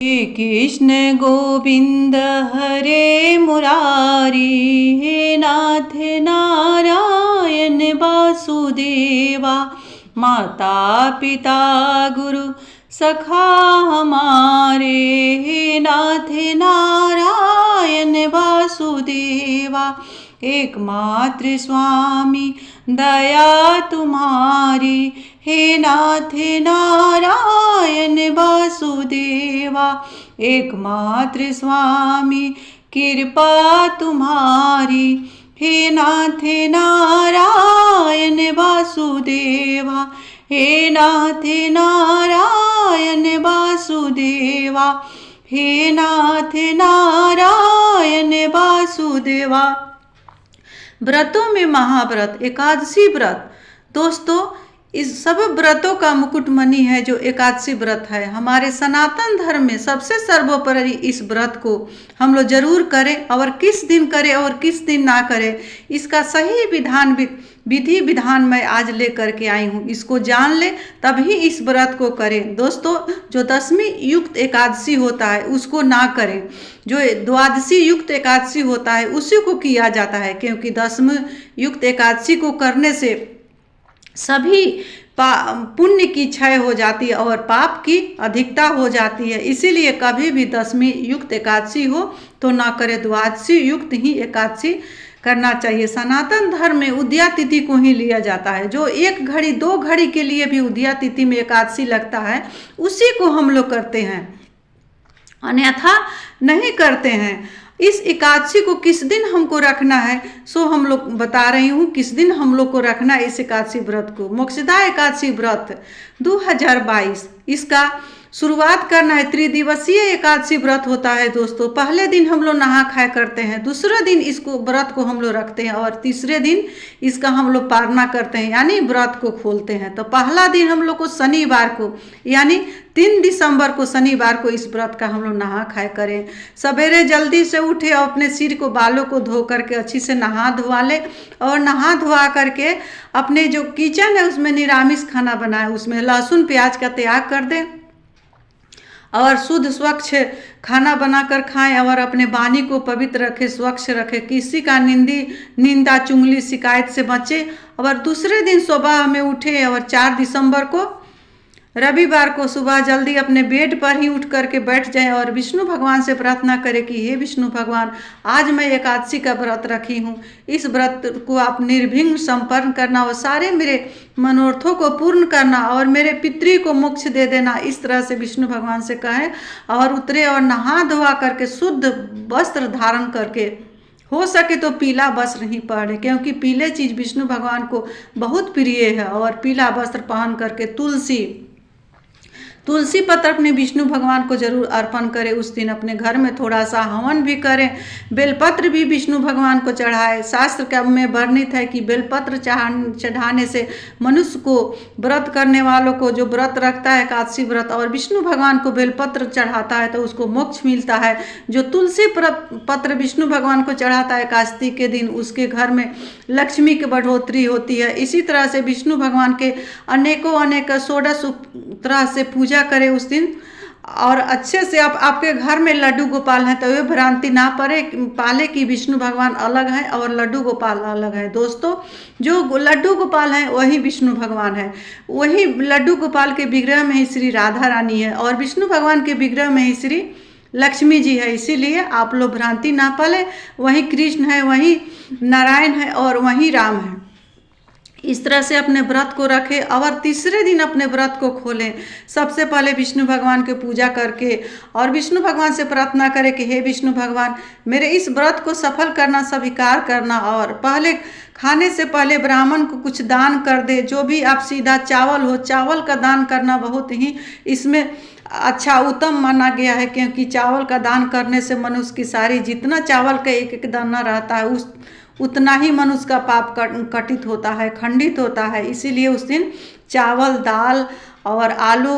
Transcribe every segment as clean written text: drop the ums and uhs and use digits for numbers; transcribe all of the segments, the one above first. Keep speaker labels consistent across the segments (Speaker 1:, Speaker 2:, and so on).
Speaker 1: हे कृष्ण गोविंद हरे मुरारी, हे नाथ नारायण वासुदेवा, माता पिता गुरु सखा हमारे, हे नाथ नारायण वासुदेवा, एकमात्र स्वामी दया तुम्हारी, हे नाथ नारायण वासुदेवा, एकमात्र स्वामी कृपा तुम्हारी, हे नाथ नारायण वासुदेवा, हे नाथ नारायण वासुदेवा, हे नाथ नारायण वासुदेवा। व्रतों में महाव्रत एकादशी व्रत। दोस्तों, इस सब व्रतों का मुकुटमणि है जो एकादशी व्रत है। हमारे सनातन धर्म में सबसे सर्वोपरि इस व्रत को हम लोग जरूर करें, और किस दिन करें और किस दिन ना करें इसका सही विधि विधान मैं आज लेकर के आई हूँ। इसको जान ले तभी इस व्रत को करें। दोस्तों, जो दशमी युक्त एकादशी होता है उसको ना करें, जो द्वादशी युक्त एकादशी होता है उसी को किया जाता है, क्योंकि दशमी युक्त एकादशी को करने से सभी पुण्य की क्षय हो जाती है और पाप की अधिकता हो जाती है। इसीलिए कभी भी दशमी युक्त एकादशी हो तो ना करें, द्वादशी युक्त ही एकादशी करना चाहिए। सनातन धर्म में उदया तिथि को ही लिया जाता है। जो 1 घड़ी 2 घड़ी के लिए भी उदया तिथि में एकादशी लगता है उसी को हम लोग करते हैं, अन्यथा नहीं करते हैं। इस एकादशी को किस दिन हमको रखना है सो हम लोग बता रही हूँ, किस दिन हम लोग को रखना है इस एकादशी व्रत को। मोक्षदा एकादशी व्रत 2022 इसका शुरुआत करना है। त्रिदिवसीय एकादशी व्रत होता है दोस्तों। पहले दिन हम लोग नहा खाए करते हैं, दूसरे दिन इसको व्रत को हम लोग रखते हैं और तीसरे दिन इसका हम लोग पारना करते हैं, यानी व्रत को खोलते हैं। तो पहला दिन हम लोग को शनिवार को यानी 3 दिसंबर को शनिवार को इस व्रत का हम लोग नहा खाए करें। सवेरे जल्दी से उठे और अपने सिर को बालों को धो करके अच्छी से नहा धोवा ले, और नहा धोवा करके अपने जो किचन है उसमें निरामिष खाना बनाए, उसमें लहसुन प्याज का त्याग कर दें और शुद्ध स्वच्छ खाना बनाकर खाएं, और अपने वाणी को पवित्र रखें, स्वच्छ रखें, किसी का निंदा चुगली शिकायत से बचें। और दूसरे दिन सुबह में उठे और 4 दिसंबर को रविवार को सुबह जल्दी अपने बेड पर ही उठ करके बैठ जाएं और विष्णु भगवान से प्रार्थना करें कि हे विष्णु भगवान, आज मैं एकादशी का व्रत रखी हूँ, इस व्रत को आप निर्विघ्न संपन्न करना और सारे मेरे मनोरथों को पूर्ण करना और मेरे पितृ को मोक्ष दे देना। इस तरह से विष्णु भगवान से कहें और उतरे और नहा धोवा करके शुद्ध वस्त्र धारण करके, हो सके तो पीला वस्त्र ही पहने, क्योंकि पीले चीज़ विष्णु भगवान को बहुत प्रिय है। और पीला वस्त्र पहन करके तुलसी पत्र अपने विष्णु भगवान को जरूर अर्पण करें। उस दिन अपने घर में थोड़ा सा हवन भी करें, बेलपत्र भी विष्णु भगवान को चढ़ाए। शास्त्र में वर्णित है कि बेलपत्र चढ़ाने से मनुष्य को, व्रत करने वालों को, जो व्रत रखता है एकादशी व्रत और विष्णु भगवान को बेलपत्र चढ़ाता है तो उसको मोक्ष मिलता है। जो तुलसी पत्र विष्णु भगवान को चढ़ाता है एकादशी के दिन, उसके घर में लक्ष्मी की बढ़ोतरी होती है। इसी तरह से विष्णु भगवान के अनेक 16 तरह से पूजा करें उस दिन। और अच्छे से आपके घर में लड्डू गोपाल हैं तो ये भ्रांति ना पाले कि विष्णु भगवान अलग हैं और लड्डू गोपाल अलग हैं। दोस्तों, जो लड्डू गोपाल हैं वही विष्णु भगवान है। वही लड्डू गोपाल के विग्रह में ही श्री राधा रानी है और विष्णु भगवान के विग्रह में ही श्री लक्ष्मी जी है। इसीलिए आप लोग भ्रांति ना पाले, वही कृष्ण है, वही नारायण है और वही राम है। इस तरह से अपने व्रत को रखें और तीसरे दिन अपने व्रत को खोलें। सबसे पहले विष्णु भगवान की पूजा करके और विष्णु भगवान से प्रार्थना करें कि हे विष्णु भगवान, मेरे इस व्रत को सफल करना, स्वीकार करना, और पहले खाने से पहले ब्राह्मण को कुछ दान कर दे। जो भी आप सीधा चावल हो, चावल का दान करना बहुत ही इसमें अच्छा उत्तम माना गया है, क्योंकि चावल का दान करने से मनुष्य की सारी, जितना चावल का एक दाना रहता है उतना ही मनुष्य का पाप कटित होता है, खंडित होता है। इसीलिए उस दिन चावल, दाल और आलू,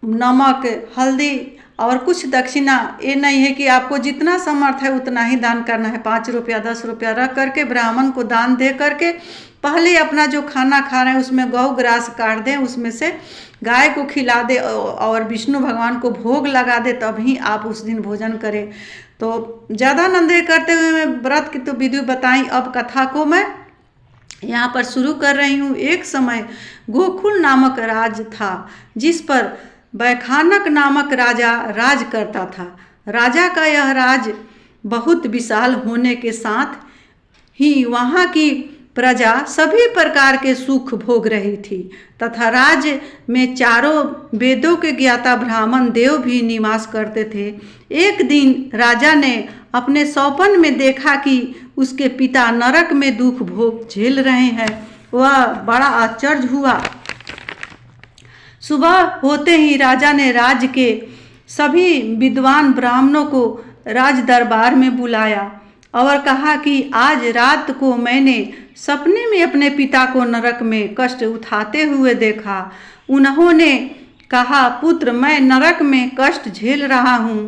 Speaker 1: नमक, हल्दी और कुछ दक्षिणा, ये नहीं है कि आपको जितना समर्थ है उतना ही दान करना है। 5 रुपया 10 रुपया रख करके ब्राह्मण को दान दे करके पहले अपना जो खाना खा रहे हैं उसमें गौ ग्रास काट दें, उसमें से गाय को खिला दे और विष्णु भगवान को भोग लगा दे, तभी आप उस दिन भोजन करें। तो ज़्यादा नंदे करते हुए मैं व्रत की तो विधि बताई, अब कथा को मैं यहाँ पर शुरू कर रही हूँ। एक समय गोकुल नामक राज था, जिस पर वैखानक नामक राजा राज करता था। राजा का यह राज बहुत विशाल होने के साथ ही वहाँ की प्रजा सभी प्रकार के सुख भोग रही थी तथा राज्य में चारों वेदों के ज्ञाता ब्राह्मण देव भी निवास करते थे। एक दिन राजा ने अपने सौपन में देखा कि उसके पिता नरक में दुख भोग झेल रहे हैं। वह बड़ा आश्चर्य हुआ। सुबह होते ही राजा ने राज्य के सभी विद्वान ब्राह्मणों को राज दरबार में बुलाया और कहा कि आज रात को मैंने सपने में अपने पिता को नरक में कष्ट उठाते हुए देखा। उन्होंने कहा, पुत्र, मैं नरक में कष्ट झेल रहा हूँ,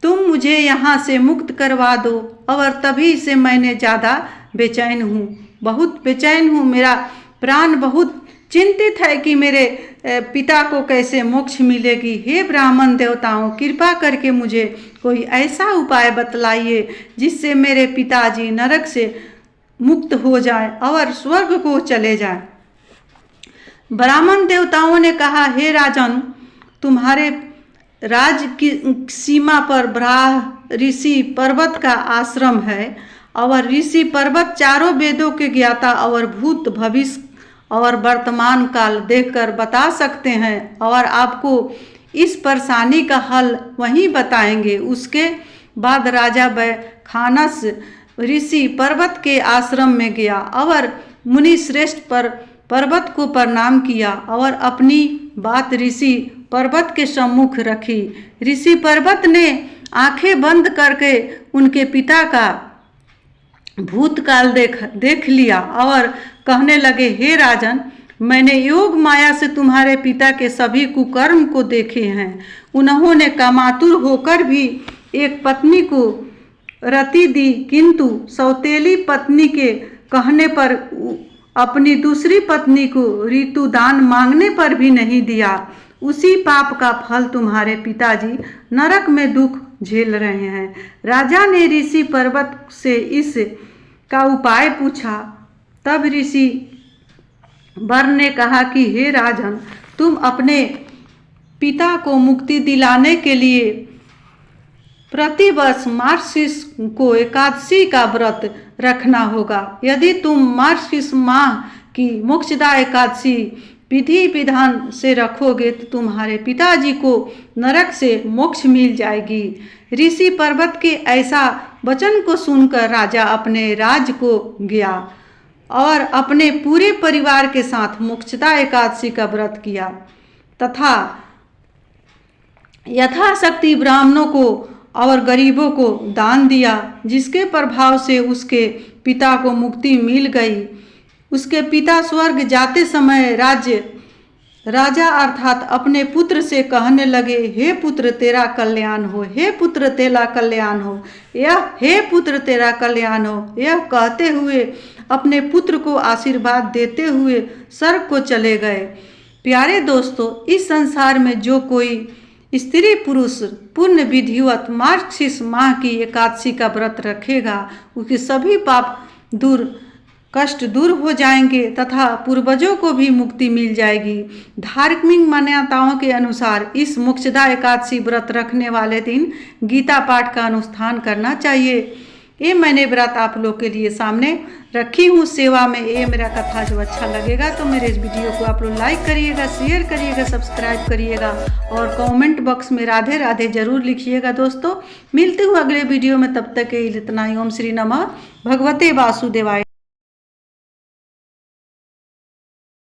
Speaker 1: तुम मुझे यहाँ से मुक्त करवा दो। और तभी से मैंने ज़्यादा बेचैन हूँ, बहुत बेचैन हूँ। मेरा प्राण बहुत चिंतित है कि मेरे पिता को कैसे मोक्ष मिलेगी। हे ब्राह्मण देवताओं, कृपा करके मुझे कोई ऐसा उपाय बतलाइए जिससे मेरे पिताजी नरक से मुक्त हो जाए और स्वर्ग को चले जाए। ब्राह्मण देवताओं ने कहा, हे राजन, तुम्हारे राज की सीमा पर ब्राह् ऋषि पर्वत का आश्रम है और ऋषि पर्वत चारों वेदों के ज्ञाता और भूत भविष्य और वर्तमान काल देखकर बता सकते हैं और आपको इस परेशानी का हल वहीं बताएंगे। उसके बाद राजा वैखानस ऋषि पर्वत के आश्रम में गया और मुनि श्रेष्ठ पर पर्वत को प्रणाम किया और अपनी बात ऋषि पर्वत के सम्मुख रखी। ऋषि पर्वत ने आंखें बंद करके उनके पिता का भूतकाल देख लिया और कहने लगे, हे राजन, मैंने योग माया से तुम्हारे पिता के सभी कुकर्म को देखे हैं। उन्होंने कामातुर होकर भी एक पत्नी को रति दी, किंतु सौतेली पत्नी के कहने पर अपनी दूसरी पत्नी को ऋतुदान मांगने पर भी नहीं दिया। उसी पाप का फल तुम्हारे पिताजी नरक में दुख झेल रहे हैं। राजा ने ऋषि पर्वत से इस का उपाय पूछा। तब ऋषि वर ने कहा कि हे राजन, तुम अपने पिता को मुक्ति दिलाने के लिए प्रतिवर्ष मार्गशीर्ष को एकादशी का व्रत रखना होगा। यदि तुम मार्गशीर्ष माह की मोक्षदा एकादशी विधि विधान से रखोगे तो तुम्हारे पिताजी को नरक से मोक्ष मिल जाएगी। ऋषि पर्वत के ऐसा वचन को सुनकर राजा अपने राज्य को गया और अपने पूरे परिवार के साथ मोक्षदा एकादशी का व्रत किया तथा यथाशक्ति ब्राह्मणों को और गरीबों को दान दिया, जिसके प्रभाव से उसके पिता को मुक्ति मिल गई। उसके पिता स्वर्ग जाते समय राजा अर्थात अपने पुत्र से कहने लगे, हे पुत्र तेरा कल्याण हो, हे पुत्र तेरा कल्याण हो, हे पुत्र तेरा कल्याण हो। यह कहते हुए अपने पुत्र को आशीर्वाद देते हुए स्वर्ग को चले गए। प्यारे दोस्तों, इस संसार में जो कोई स्त्री पुरुष पुण्य विधिवत मार्गशीर्ष माह की एकादशी का व्रत रखेगा, उसके सभी पाप कष्ट दूर हो जाएंगे तथा पूर्वजों को भी मुक्ति मिल जाएगी। धार्मिक मान्यताओं के अनुसार इस मोक्षदा एकादशी व्रत रखने वाले दिन गीता पाठ का अनुष्ठान करना चाहिए। ये मैंने व्रत आप लोग के लिए सामने रखी हूँ सेवा में। ये मेरा कथा जो अच्छा लगेगा तो मेरे इस वीडियो को आप लोग लाइक करिएगा, शेयर करिएगा, सब्सक्राइब करिएगा और कमेंट बॉक्स में राधे राधे जरूर लिखिएगा। दोस्तों, मिलते हुए अगले वीडियो में, तब तक के लिए इतना ही। ओम श्री नमः भगवते वासुदेवाय।